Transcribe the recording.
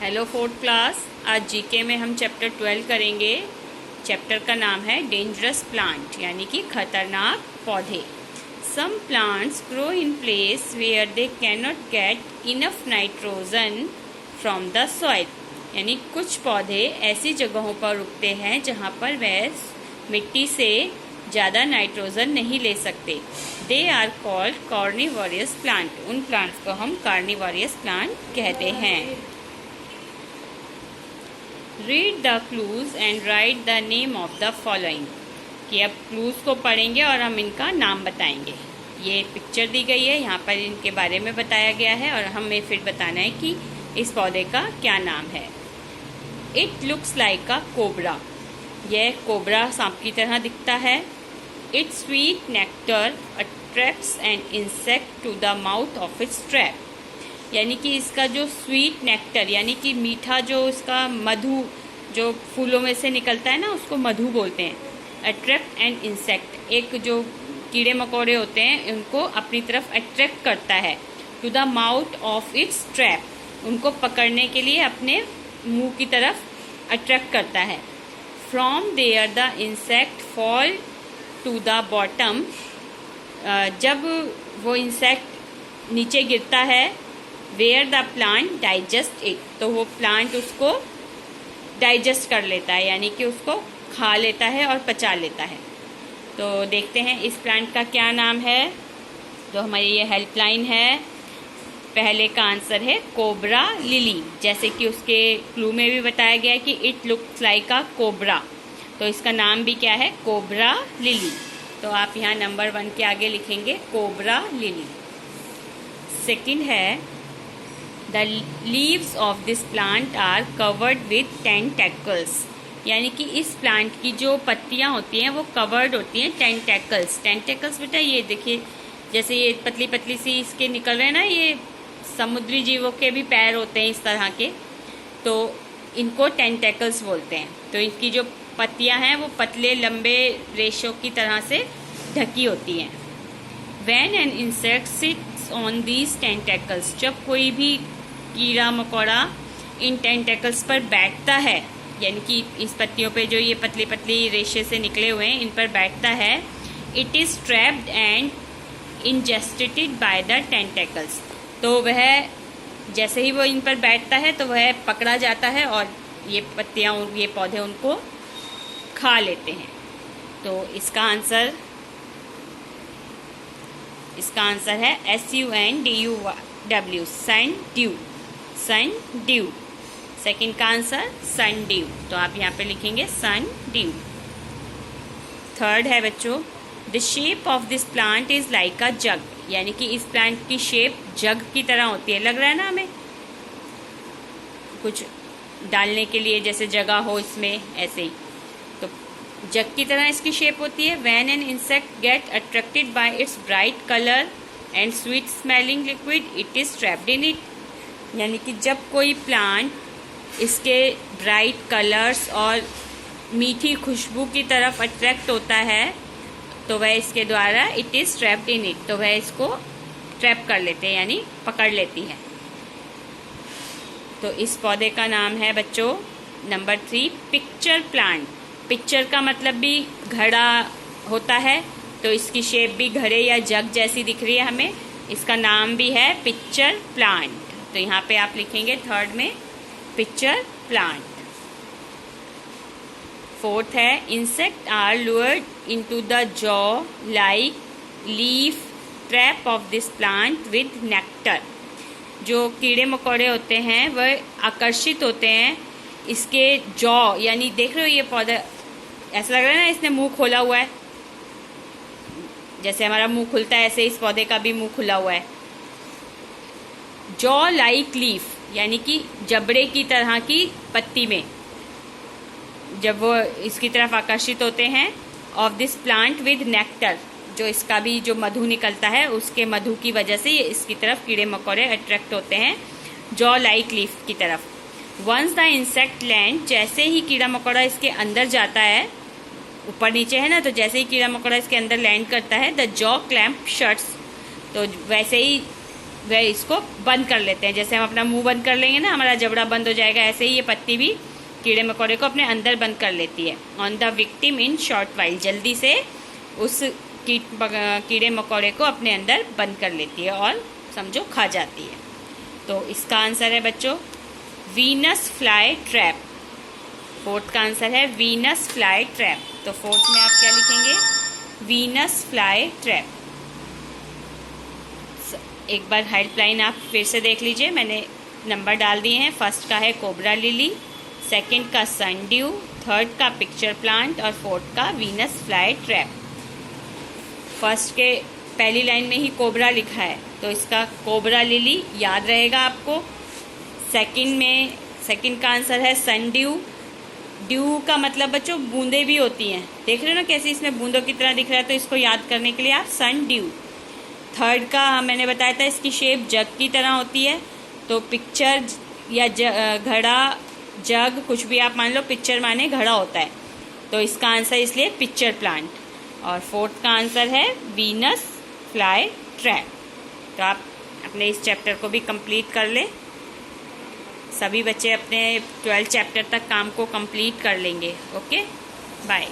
Hello fourth class. आज GK में हम चैप्टर 12 करेंगे। चैप्टर का नाम है डेंजरस प्लांट यानी कि खतरनाक पौधे। Some plants grow in place where they can not get enough nitrogen from the soil, यानी कुछ पौधे ऐसी जगहों पर उगते हैं जहाँ पर वह मिट्टी से ज़्यादा नाइट्रोजन नहीं ले सकते। They are called carnivorous plant. उन प्लांट्स को हम कार्निवोरस प्लांट कहते हैं। Read the clues and write the name of the following. कि अब क्लूज को पढ़ेंगे और हम इनका नाम बताएंगे। ये पिक्चर दी गई है, यहाँ पर इनके बारे में बताया गया है और हमें फिर बताना है कि इस पौधे का क्या नाम है। It looks like a cobra. यह कोबरा सांप की तरह दिखता है। Its sweet nectar attracts an insect to the mouth of its trap. यानी कि इसका जो स्वीट नेक्टर यानी कि मीठा जो इसका मधु जो फूलों में से निकलता है ना, उसको मधु बोलते हैं। अट्रैक्ट एन इंसेक्ट, एक जो कीड़े मकोड़े होते हैं उनको अपनी तरफ अट्रैक्ट करता है। To the mouth of its trap, उनको पकड़ने के लिए अपने मुंह की तरफ अट्रैक्ट करता है। From there the insect fall to the bottom, जब वो इंसेक्ट नीचे गिरता है। Where the plant digest it, तो वो प्लांट उसको डाइजेस्ट कर लेता है यानी कि उसको खा लेता है और पचा लेता है। तो देखते हैं इस प्लांट का क्या नाम है। तो हमारी ये हेल्पलाइन है। पहले का आंसर है कोबरा लिली, जैसे कि उसके क्लू में भी बताया गया है कि it looks like a cobra. तो इसका नाम भी क्या है, कोबरा लिली। तो आप यहाँ नंबर 1 के आगे लिखेंगे कोबरा लिली। सेकंड है the leaves of this plant are covered with tentacles. यानी कि इस प्लांट की जो पत्तियां होती हैं वो कवर्ड होती हैं टेंटेकल्स। टेंटेकल्स बेटा ये देखिए, जैसे ये पतली पतली सी इसके निकल रहे हैं ना, ये समुद्री जीवों के भी पैर होते हैं इस तरह के, तो इनको टेंटेकल्स बोलते हैं। तो इनकी जो पत्तियां हैं वो पतले लंबे रेशों की तरह से ढकी होती हैं। When an insect sits on these tentacles, जब कोई भी कीड़ा मकोड़ा इन टेंटेकल्स पर बैठता है, यानी कि इस पत्तियों पे जो ये पतली पतली रेशे से निकले हुए हैं इन पर बैठता है, it is trapped and ingested by the tentacles. तो वह जैसे ही वो इन पर बैठता है तो वह पकड़ा जाता है और ये पत्तियां ये पौधे उनको खा लेते हैं। तो इसका आंसर है SUNDUW, sun dew, sun dew. Second का आंसर सन ड्यू, तो आप यहाँ पे लिखेंगे सन ड्यू। थर्ड है बच्चों, the shape of this plant is like a jug. यानी कि इस प्लांट की शेप जग की तरह होती है। लग रहा है ना हमें, कुछ डालने के लिए जैसे जगह हो इसमें, ऐसे ही तो जग की तरह इसकी शेप होती है। When an insect get attracted by it's bright colour and sweet smelling liquid, it is trapped in it. यानी कि जब कोई प्लांट इसके ब्राइट कलर्स और मीठी खुशबू की तरफ अट्रैक्ट होता है तो वह इसके द्वारा it is trapped in it, तो वह इसको ट्रैप कर लेते हैं यानी पकड़ लेती है। तो इस पौधे का नाम है बच्चों नंबर 3 पिक्चर प्लांट। पिक्चर का मतलब भी घड़ा होता है, तो इसकी शेप भी घड़े या जग जैसी दिख रही है हमें। इसका नाम भी है पिक्चर प्लांट। तो यहाँ पे आप लिखेंगे थर्ड में पिक्चर प्लांट। फोर्थ है insect are lured into the jaw like leaf trap of this plant with nectar. जो कीड़े मकोड़े होते हैं वह आकर्षित होते हैं इसके जॉ, यानी देख रहे हो ये पौधा ऐसा लग रहा है ना, इसने मुंह खोला हुआ है। जैसे हमारा मुंह खुलता है ऐसे इस पौधे का भी मुंह खुला हुआ है। जॉ लाइक लीफ यानी कि जबड़े की तरह की पत्ती में जब वो इसकी तरफ आकर्षित होते हैं। Of this plant with nectar, जो इसका भी जो मधु निकलता है उसके मधु की वजह से ये इसकी तरफ कीड़े मकोड़े अट्रैक्ट होते हैं जॉ लाइक लीफ की तरफ। वंस द इंसेक्ट लैंड, जैसे ही कीड़ा मकोड़ा इसके अंदर जाता है, ऊपर नीचे है ना, तो जैसे ही कीड़ा मकोड़ा इसके अंदर लैंड करता है द जॉ क्लैम्प शट्स, तो वैसे ही वह इसको बंद कर लेते हैं। जैसे हम अपना मुंह बंद कर लेंगे ना, हमारा जबड़ा बंद हो जाएगा, ऐसे ही ये पत्ती भी कीड़े मकोड़े को अपने अंदर बंद कर लेती है। On the victim in short while, जल्दी से उस कीड़े मकोड़े को अपने अंदर बंद कर लेती है और समझो खा जाती है। तो इसका आंसर है बच्चों वीनस फ्लाई ट्रैप। फोर्थ का आंसर है वीनस फ्लाई ट्रैप। तो फोर्थ में आप क्या लिखेंगे? Venus fly trap. एक बार हेल्पलाइन आप फिर से देख लीजिए, मैंने नंबर डाल दिए हैं। फर्स्ट का है कोबरा लिली, सेकंड का सनड्यू, थर्ड का पिक्चर प्लांट और फोर्थ का वीनस फ्लाई ट्रैप। फर्स्ट के पहली लाइन में ही कोबरा लिखा है तो इसका कोबरा लिली याद रहेगा आपको। सेकंड का आंसर है सनड्यू। ड्यू का मतलब बच्चों बूंदे भी होती हैं, देख रहे हो ना कैसे इसमें बूंदों की तरह दिख रहा है, तो इसको याद करने के लिए आप सन ड्यू। थर्ड का मैंने बताया था इसकी शेप जग की तरह होती है, तो पिक्चर या घड़ा, जग कुछ भी आप मान लो, पिक्चर माने घड़ा होता है, तो इसका आंसर इसलिए पिक्चर प्लांट। और फोर्थ का आंसर है वीनस फ्लाई ट्रैप। तो आप अपने इस चैप्टर को भी कंप्लीट कर लें। सभी बच्चे अपने 12 चैप्टर तक काम को कंप्लीट कर लेंगे। Okay, bye.